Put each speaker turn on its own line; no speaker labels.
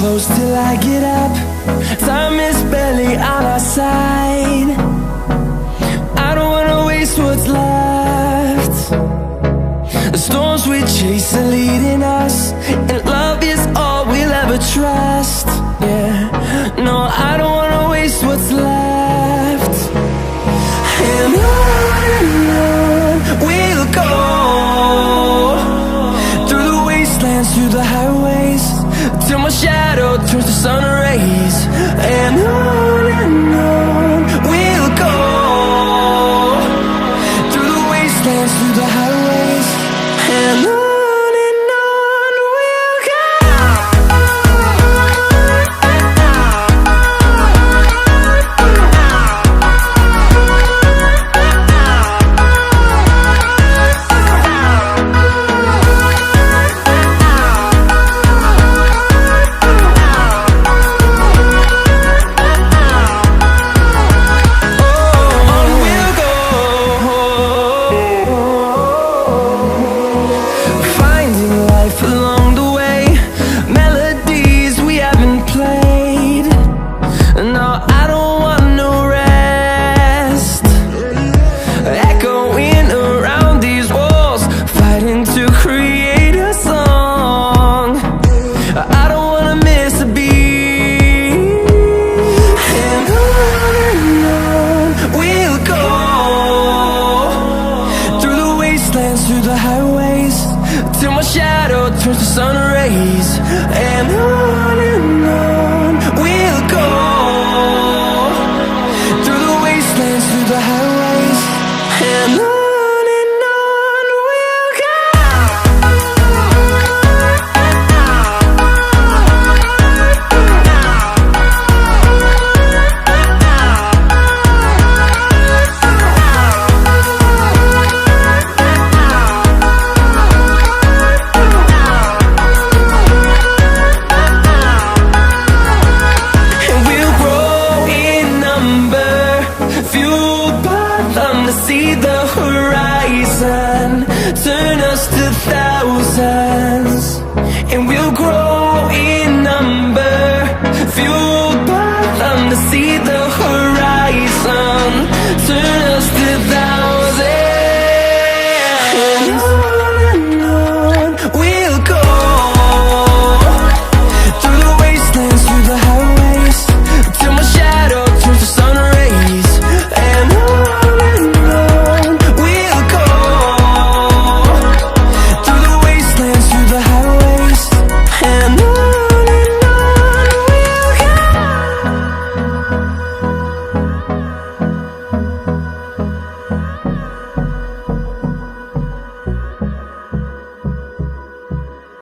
close till I get up. Time is barely on our side. I don't wanna waste what's left. The storms we chase are leading us, and love is all we'll ever trust. Yeah, no, I don't wanna waste what's left. And on we'll go, through the wastelands, through the highways, till my shadow turns to sun rays. And on we'll go, through the wastelands, through the highways, and on we'll go. Through the highways, till my shadow turns to sun rays. And on we'll go, through the wastelands, through the highways, and on we'll go. See the horizon, turn us to thousands, and we'll grow in number, fueled by them to see the horizon, turn us